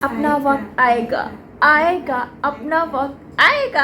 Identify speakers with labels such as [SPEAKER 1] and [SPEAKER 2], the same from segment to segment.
[SPEAKER 1] अपना वक्त आएगा आएगा अपना वक्त आएगा।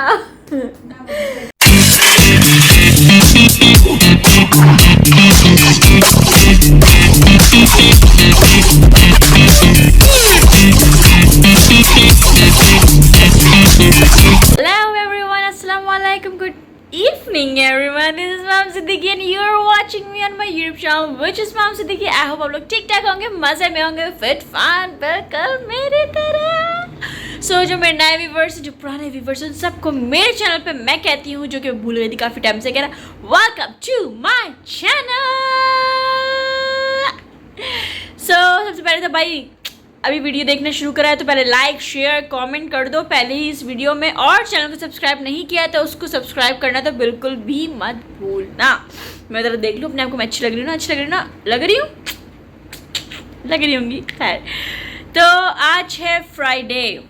[SPEAKER 1] Hello everyone, Assalamualaikum, good evening everyone. This is Mom Siddiqui and you are watching me on my YouTube channel which is Mom Siddiqui. I hope आप लोग ठीक ठाक होंगे, मजे में होंगे, फिट फान बिल्कुल मेरी तरह। सो जो मेरे नए व्यूवर्स, जो पुराने व्यूवर्स, उन सबको मेरे चैनल पे मैं कहती हूँ, जो कि भूल गई थी काफ़ी टाइम से, कह रहा वेलकम टू माय चैनल। सो सबसे पहले तो भाई अभी वीडियो देखना शुरू करा है तो पहले लाइक शेयर कमेंट कर दो पहले ही इस वीडियो में, और चैनल को सब्सक्राइब नहीं किया है तो उसको सब्सक्राइब करना तो बिल्कुल भी मत भूलना। मैं ज़रा देख लूँ अपने आप को, मैं अच्छी लग रही हूँ ना, अच्छी लग रही हूँ ना, लग रही होंगी। खैर, तो आज है फ्राइडे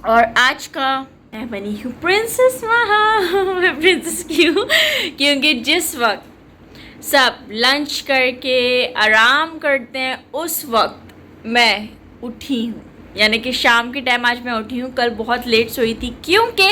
[SPEAKER 1] और आज का मैं बनी हूँ प्रिंसेस। वहाँ मैं प्रिंसेस क्यों? क्योंकि जिस वक्त सब लंच करके आराम करते हैं उस वक्त मैं उठी हूँ, यानी कि शाम के टाइम आज मैं उठी हूँ। कल बहुत लेट सोई थी क्योंकि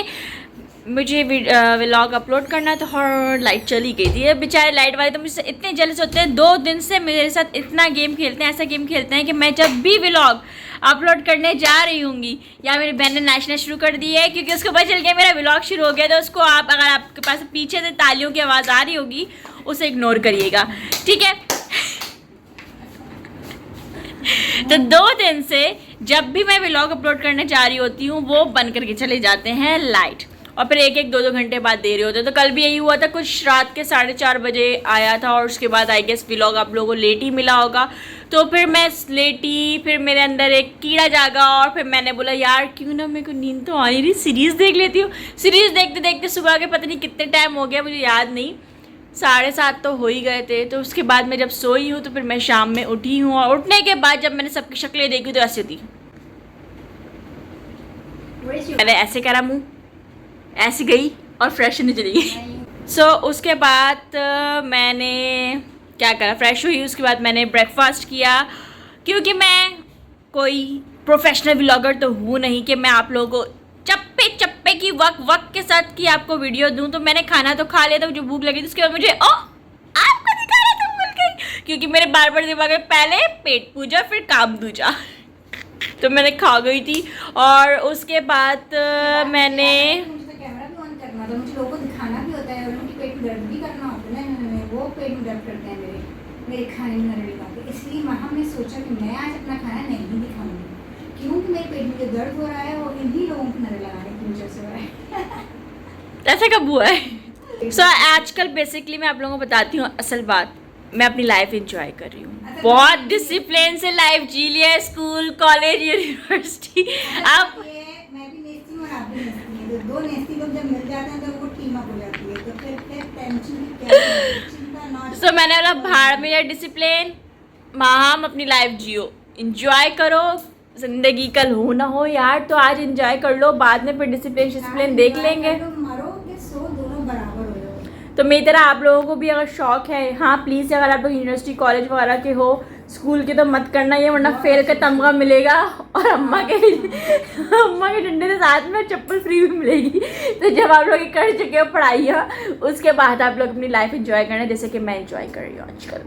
[SPEAKER 1] मुझे व्लॉग अपलोड करना था और लाइट चली गई थी। ये बेचारे लाइट वाले तो मुझसे इतने जेलस होते हैं, 2 दिन से मेरे साथ इतना गेम खेलते हैं, ऐसा गेम खेलते हैं कि मैं जब भी व्लॉग अपलोड करने जा रही होंगी या मेरी बहन ने नाचना शुरू कर दी है क्योंकि उसको पता चल गया मेरा व्लॉग शुरू हो गया, तो उसको आप अगर आपके पास पीछे से तालियों की आवाज़ आ रही होगी उसे इग्नोर करिएगा, ठीक है। तो 2 दिन से जब भी मैं व्लॉग अपलोड करने जा रही होती हूँ वो बंद करके चले जाते हैं लाइट, और फिर 1-1 2-2 घंटे बाद दे रहे होते हैं। तो कल भी यही हुआ था, कुछ रात के 4:30 बजे आया था और उसके बाद आई गेस व्लॉग आप लोगों को लेट ही मिला होगा। तो फिर मैं लेटी, फिर मेरे अंदर एक कीड़ा जागा और फिर मैंने बोला यार क्यों ना मेरे को नींद तो आ नहीं रही, सीरीज़ देख लेती हूँ। सीरीज़ देखते देखते सुबह के पता नहीं कितने टाइम हो गया, मुझे याद नहीं, 7:30 तो हो ही गए थे। तो उसके बाद मैं जब सोई हूँ तो फिर मैं शाम में उठी हूँ, और उठने के बाद जब मैंने सबकी शक्लें देखी तो ऐसे थी, मैंने ऐसे करा मुँह, ऐसे गई और फ्रेश होने चली गई। सो उसके बाद मैंने क्या करा, फ्रेश हुई, उसके बाद मैंने ब्रेकफास्ट किया क्योंकि मैं कोई प्रोफेशनल व्लॉगर तो हूँ नहीं कि मैं आप लोगों को चप्पे की वक्त के साथ की आपको वीडियो दूं। तो मैंने खाना तो खा लिया था, मुझे भूख लगी थी, उसके बाद मुझे आपको दिखाना तो भूल गई क्योंकि मेरे बार दिमाग में पहले पेट पूजा फिर काम दूजा, तो मैंने खा गई थी। और उसके बाद मैंने
[SPEAKER 2] कैमरा भी ऑन करना था, मुझे लोगों को दिखाना भी होता है, उनकी पेट में दर्द भी करना होता है ना, वो पेट में दर्द करते हैं मेरे खाने में नरड़ी बातें, इसलिए हमने सोचा कि मैं आज अपना खाना नहीं दिखाऊंगी क्योंकि मेरे पेट में जो दर्द हो रहा है वो इन्हीं लोगों को नजर लगाने की वजह से हो रहा है।
[SPEAKER 1] ऐसा कब हुआ है? सो आजकल बेसिकली मैं आप लोगों को बताती हूँ असल बात, मैं अपनी लाइफ एंजॉय कर रही हूँ, बहुत डिसिप्लिन से लाइफ जी लिया है, स्कूल कॉलेज यूनिवर्सिटी। अब
[SPEAKER 2] मैं भी नेस्ती हूँ और आप भी नेस्ती हैं, तो 2 नेस्ती लोग जब मिल जाते हैं तो वो टीम अप हो जाती है, तो फिर टेंशन की क्या चिंता ना।
[SPEAKER 1] सो मैंने बोला भाड़ में या डिसिप्लिन, हम अपनी लाइफ जियो, एंजॉय करो, जिंदगी कल हो ना हो यार, तो आज एंजॉय कर लो, बाद में फिर डिसिप्लिन देख लेंगे।
[SPEAKER 2] मरो कि सो दोनों बराबर हो जाओ।
[SPEAKER 1] तो मेरी तरह आप लोगों को भी अगर शौक है, हाँ प्लीज़, अगर आप लोग यूनिवर्सिटी कॉलेज वगैरह के हो, स्कूल के, तो मत करना ये, वरना फेल का तमगा मिलेगा और अम्मा के डंडे के साथ में चप्पल फ्री भी मिलेगी। तो जब आप लोग कर चुके हो पढ़ाइयाँ, उसके बाद आप लोग अपनी लाइफ एंजॉय करना, जैसे कि मैं एंजॉय कर रही हूँ आजकल।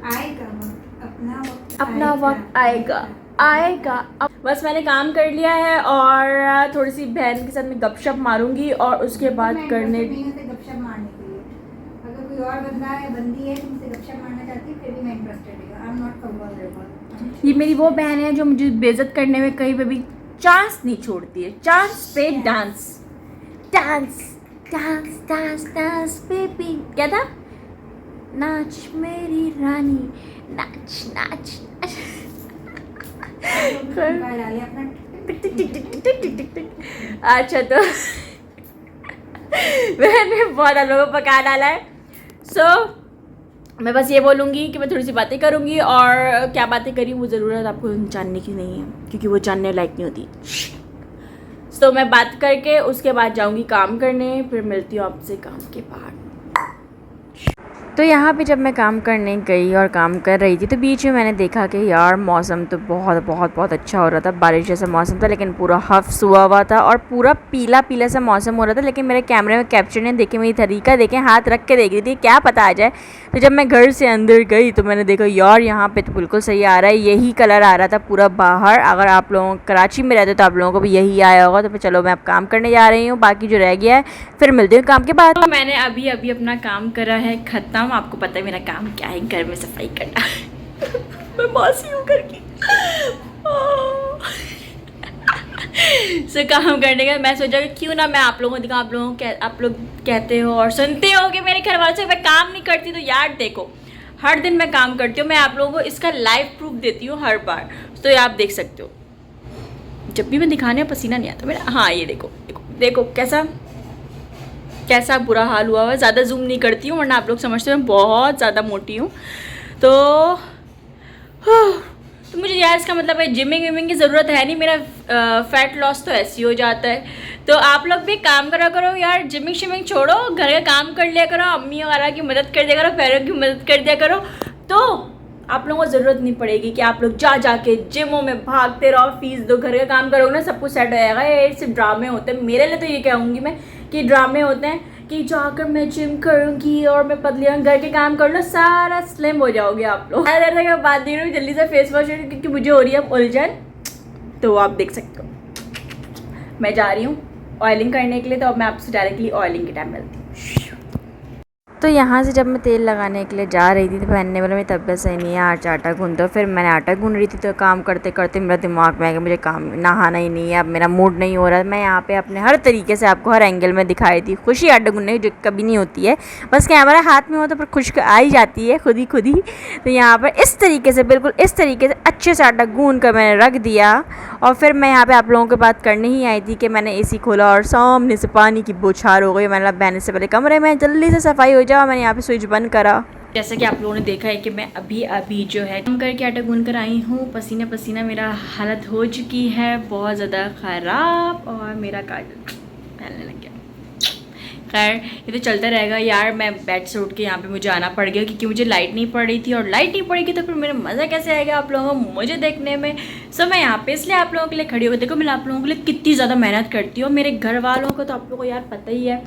[SPEAKER 1] अपना वक्त आएगा आएगा। बस मैंने काम कर लिया है और थोड़ी सी बहन के साथ मैं गपशप मारूंगी और उसके बाद करने
[SPEAKER 2] गपशप मारने के लिए, अगर कोई और बंदा है बंदी है तुमसे गपशप मारना चाहती है फिर भी मैं इंटरेस्टेड हूँ। I am not comfortable.
[SPEAKER 1] ये मेरी वो बहन है जो मुझे बेइज्जत करने में कहीं पे भी चांस नहीं छोड़ती है, चांस पे dance dance dance dance dance baby, क्या था, नाच मेरी रानी नाच नाच नाच। अच्छा, तो मैंने बहुत लोगों को पका डाला है। सो मैं बस ये बोलूँगी कि मैं थोड़ी सी बातें करूँगी, और क्या बातें करी वो ज़रूरत आपको जानने की नहीं है क्योंकि वो जानने लायक नहीं होती। तो मैं बात करके उसके बाद जाऊँगी काम करने, फिर मिलती हूँ आपसे काम के बाद। तो यहाँ पे जब मैं काम करने गई और काम कर रही थी तो बीच में मैंने देखा कि यार मौसम तो बहुत बहुत बहुत अच्छा हो रहा था, बारिश जैसा मौसम था, लेकिन पूरा हफ्स हुआ हुआ था और पूरा पीला पीला सा मौसम हो रहा था। लेकिन मेरे कैमरे में कैप्चर ने देखे, मेरी तरीका देखे, हाथ रख के देख रही थी क्या पता आ जाए। तो जब मैं घर से अंदर गई तो मैंने देखा यार यहाँ पर तो बिल्कुल सही आ रहा है, यही कलर आ रहा था पूरा बाहर। अगर आप लोग कराची में रहते हो तो आप लोगों को भी यही आया होगा। तो फिर चलो मैं अब काम करने जा रही हूँ, बाकी जो रह गया है फिर मिलती हूँ काम के बाद। तो मैंने अभी अभी अपना काम करा है ख़त्म। आपको पता है मेरा काम क्या है, घर में सफाई करना। मैं मासी हूँ घर की। काम करने का मैं सोचा कि क्यों ना मैं आप लोगों को दिखाऊं। आप लोग कहते हो और सुनते हो कि मेरे घर वालों से मैं काम नहीं करती, तो यार देखो हर दिन मैं काम करती हूँ। मैं आप लोगों को इसका लाइव प्रूफ देती हूँ हर बार, तो ये आप देख सकते हो। जब भी मैं दिखाने पसीना नहीं आता मेरा। हाँ ये देखो देखो देखो कैसा बुरा हाल हुआ है। ज़्यादा जूम नहीं करती हूँ वरना आप लोग समझते हो मैं बहुत ज़्यादा मोटी हूँ। तो मुझे यार इसका मतलब है जिमिंग विमिंग की ज़रूरत है नहीं, मेरा फैट लॉस तो ऐसे ही हो जाता है। तो आप लोग भी काम करा करो यार, जिमिंग शिमिंग छोड़ो, घर का काम कर लिया करो, अम्मी वगैरह की मदद कर दिया करो, पैरों की मदद कर दिया करो। तो आप लोगों को ज़रूरत नहीं पड़ेगी कि आप लोग जा के जिमों में भागते रहो, फीस दो, घर का काम करोगे ना सब कुछ सेट हो जाएगा। ये सिर्फ ड्रामे होते हैं मेरे लिए। तो ये कहूँगी मैं कि ड्रामे होते हैं कि जाकर मैं जिम करूँगी और मैं पतली घर के काम कर लो, सारा स्लिम हो जाओगे आप लोग। ऐसा मैं बात नहीं रही हूँ, जल्दी से फेस वॉश क्योंकि मुझे हो रही है उलझन। तो आप देख सकते हो मैं जा रही हूँ ऑयलिंग करने के लिए। तो अब मैं आपसे डायरेक्टली ऑयलिंग के टाइम मिलती हूँ। तो यहाँ से जब मैं तेल लगाने के लिए जा रही थी तो पहनने वाला मेरी तबीयत सही नहीं है, आज आटा गूंद दो। फिर मैंने आटा गूंद रही थी तो काम करते करते मेरा दिमाग में आ गया मुझे काम नहाना ही नहीं है, अब मेरा मूड नहीं हो रहा है। मैं यहाँ पे अपने हर तरीके से आपको हर एंगल में दिखाई थी खुशी आटा गूंदने की, जो कभी नहीं होती है, बस कैमरा हाथ में हो तो फिर खुश आ ही जाती है खुद ही। तो यहाँ पर इस तरीके से बिल्कुल इस तरीके से अच्छे से आटा गूंद कर मैंने रख दिया। और फिर मैं यहाँ पे आप लोगों के बात करने ही आई थी कि मैंने एसी खोला और सामने से पानी की बौछार हो गई। मैंने बहने से पहले कमरे में जल्दी से सफाई हो जाओ, मैंने यहाँ पे स्विच बंद करा। जैसा कि आप लोगों ने देखा है कि मैं अभी जो है काम करके आटा गूंद कर आई हूँ। पसीना मेरा हालत हो चुकी है बहुत ज़्यादा ख़राब और मेरा काजल फैलने लग गया। खैर ये तो चलता रहेगा यार। मैं बेड से उठ के यहाँ पे मुझे आना पड़ गया क्योंकि मुझे लाइट नहीं पड़ रही थी, और लाइट नहीं पड़ेगी तो फिर मेरा मज़ा कैसे आएगा आप लोगों को मुझे देखने में। सो मैं यहाँ पे इसलिए आप लोगों के लिए खड़ी हो। देखो मैं आप लोगों के लिए कितनी ज़्यादा मेहनत करती हूँ। मेरे घर वालों को तो आप लोगों को यार पता ही है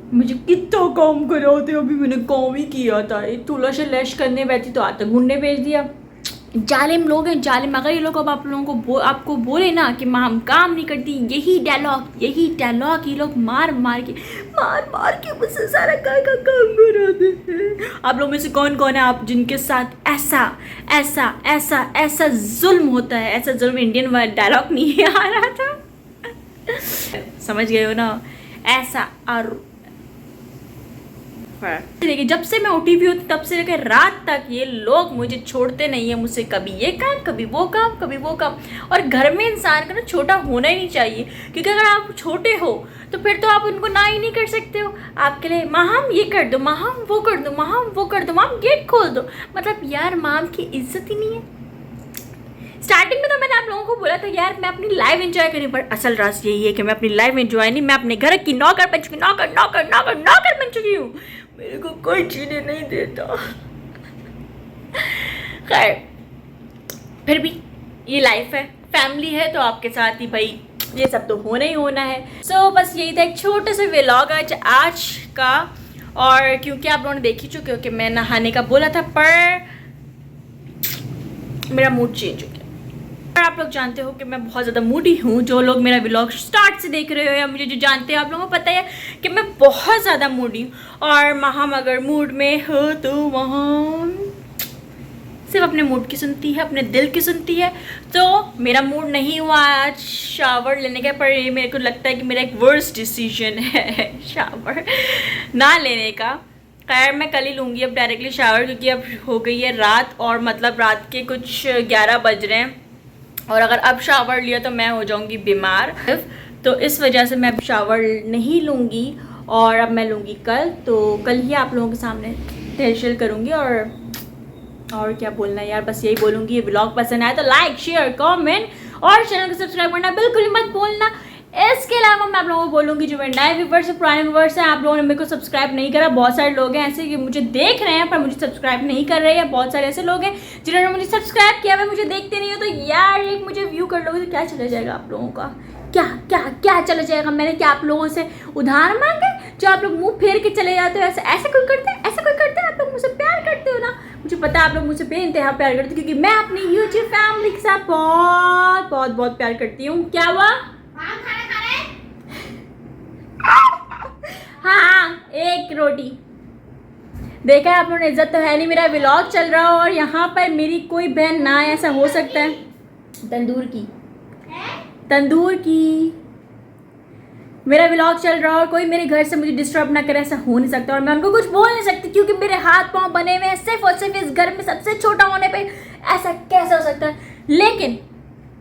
[SPEAKER 1] मुझे कितना काम कराते हो। अभी मैंने काम ही किया था, थोड़ा सा लैश करने बैठी तो आटा गूंदने भेज दिया। जालिम लोग हैं जालिम। अगर ये लोग अब आप लोगों को आपको बोले ना कि माँ हम काम नहीं करती, यही डायलॉग ये लोग मार मार के मुझसे सारा घर का काम कराते हैं। आप लोग में से कौन कौन है आप जिनके साथ ऐसा जुल्म होता है। ऐसा जुल्म इंडियन डायलॉग नहीं आ रहा था, समझ गए हो ना। ऐसा और देखिए जब से मैं उठी भी हूँ तब से लेकर रात तक ये लोग मुझे छोड़ते नहीं है। मुझसे कभी ये काम कभी वो काम। और घर में इंसान का ना छोटा होना ही नहीं चाहिए, क्योंकि अगर आप छोटे हो तो फिर तो आप उनको ना ही नहीं कर सकते हो। आपके लिए माँ हम ये कर दो, माँ हम वो कर दो, माँ गेट खोल दो। मतलब यार माँ की इज्जत ही नहीं है। स्टार्टिंग में तो मैंने आप लोगों को बोला था यार मैं अपनी लाइफ एंजॉय करूँ, पर असल राज यही है कि मैं अपनी लाइफ एंजॉय नहीं, मैं अपने घर की नौकर बन चुकी, नौकर बन चुकी हूँ। मेरे को कोई चीज़ें नहीं देता। खैर फिर भी ये लाइफ है, फैमिली है, तो आपके साथ ही भाई ये सब तो होना ही होना है। सो बस यही था एक छोटे से व्लॉग आज का। और क्योंकि आप लोगों ने देख ही चुके हो कि मैं नहाने का बोला था, पर मेरा मूड चेंज हो गया। आप लोग जानते हो कि मैं बहुत ज़्यादा मूडी हूँ। जो लोग मेरा व्लॉग स्टार्ट से देख रहे हो या मुझे जो जानते हैं आप लोगों को पता है कि मैं बहुत ज़्यादा मूडी हूँ। और महाम अगर मूड में हो तो महाम सिर्फ अपने मूड की सुनती है, अपने दिल की सुनती है। तो मेरा मूड नहीं हुआ आज शावर लेने का, पर ये मेरे को लगता है कि मेरा एक वर्स्ट डिसीजन है शावर ना लेने का। खैर मैं कल ही लूँगी अब डायरेक्टली शावर, क्योंकि अब हो गई है रात, और मतलब रात के कुछ 11 बज रहे हैं। और अगर अब शावर लिया तो मैं हो जाऊंगी बीमार, तो इस वजह से मैं अब शावर नहीं लूँगी। और अब मैं लूँगी कल, तो कल ही आप लोगों के सामने फेशियल करूँगी। और क्या बोलना है यार, बस यही बोलूँगी। ये व्लॉग पसंद आया तो लाइक शेयर कमेंट और चैनल को सब्सक्राइब करना बिल्कुल ही मत भूलना। इसके अलावा मैं आप लोगों को बोलूँगी जो मेरे नए व्यूवर्स है, पुराने व्यूवर्स हैं, आप लोगों ने मेरे को सब्सक्राइब नहीं करा। बहुत सारे लोग हैं ऐसे कि मुझे देख रहे हैं पर मुझे सब्सक्राइब नहीं कर रहे हैं। बहुत सारे ऐसे लोग हैं जिन्होंने मुझे सब्सक्राइब किया हुआ मुझे देखते नहीं हो। तो यार एक मुझे व्यू कर लोगे तो क्या चला जाएगा आप लोगों का, क्या क्या क्या चला जाएगा। मैंने क्या आप लोगों से उधार मांगे जो आप लोग मुंह फेर के चले जाते हो। ऐसे ऐसे कोई करते हैं, ऐसा कोई करते हैं। आप लोग मुझसे प्यार करते हो ना, मुझे पता है आप लोग मुझसे बेइंतहा प्यार करते हो क्योंकि मैं अपनी यूट्यूब फैमिली के साथ बहुत बहुत बहुत प्यार करती हूँ। क्या हुआ? हाँ, एक रोटी। देखा है आप लोगों ने, इज्जत तो है नहीं। मेरा व्लॉग चल रहा हो और यहाँ पर मेरी कोई बहन ना आए, ऐसा हो सकता है? तंदूर की मेरा व्लॉग चल रहा हो और कोई मेरे घर से मुझे डिस्टर्ब ना करे, ऐसा हो नहीं सकता। और मैं उनको कुछ बोल नहीं सकती क्योंकि मेरे हाथ पांव बने हुए हैं सिर्फ और सिर्फ इस घर में सबसे छोटा होने पे। ऐसा कैसे हो सकता है? लेकिन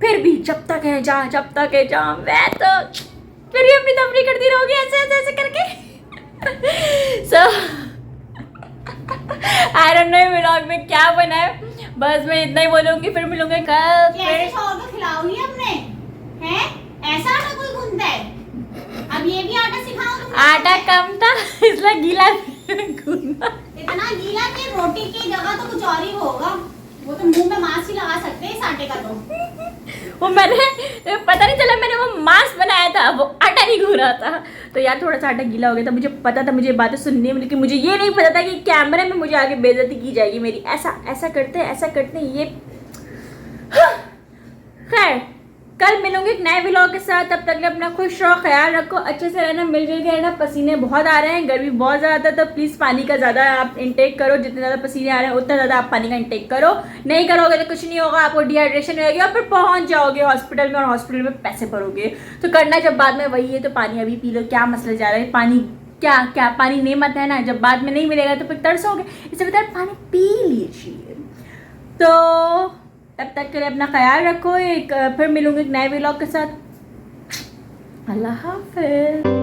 [SPEAKER 1] फिर भी जब तक है जा मैं तो फिर भी अपनी तफरी करती रहूंगी ऐसे ऐसे ऐसे करके। सो आई डोंट नो व्लॉग में क्या बना है, बस मैं इतना ही बोलूंगी। फिर मिलूंगे कल।
[SPEAKER 3] कैसे छोड़ के खिलाओगी अपने? हैं? ऐसा आटा कोई गूंथता है? अब ये भी आटा सिखाओ तुम।
[SPEAKER 1] आटा कम था इसलिए गीला गूंदा।
[SPEAKER 3] इतना गीला कि रोटी की जगह तो कुछ और ही होगा। वो तो मुंह में मांस ही लगा सकते हैं इस आटे का। तो
[SPEAKER 1] वो मैंने पता नहीं चला मैंने वो मांस बनाया था, वो आटा नहीं गूंद रहा था। तो यार थोड़ा सा आटा गीला हो गया था। मुझे पता था, मुझे बातें सुननी है, लेकिन मुझे ये नहीं पता था कि कैमरे में मुझे आगे बेइज्जती की जाएगी मेरी। ऐसा करते हैं ये। खैर कल मिलूंगी एक नए व्लॉग के साथ। तब तक अपना खुश रहो, ख्याल रखो, अच्छे से रहना, मिलजुल के रहना। पसीने बहुत आ रहे हैं, गर्मी बहुत ज़्यादा, तो प्लीज़ पानी का ज़्यादा आप इंटेक करो। जितने ज़्यादा पसीने आ रहे हैं उतना ज़्यादा आप पानी का इंटेक करो। नहीं करोगे तो कुछ नहीं होगा, आपको डिहाइड्रेशन रहेगी और फिर पहुंच जाओगे हॉस्पिटल में और हॉस्पिटल में पैसे भरोगे। तो करना जब बाद में वही है, तो पानी अभी पी लो, क्या मसला जा रहा है। पानी क्या पानी नेमत है ना, जब बाद में नहीं मिलेगा तो फिर तरसोगे। इससे बेहतर पानी पी लीजिए। तो तब तक के लिए अपना ख्याल रखो। फिर मिलूंगी एक नए व्लॉग के साथ। अल्लाह हाफ़िज़।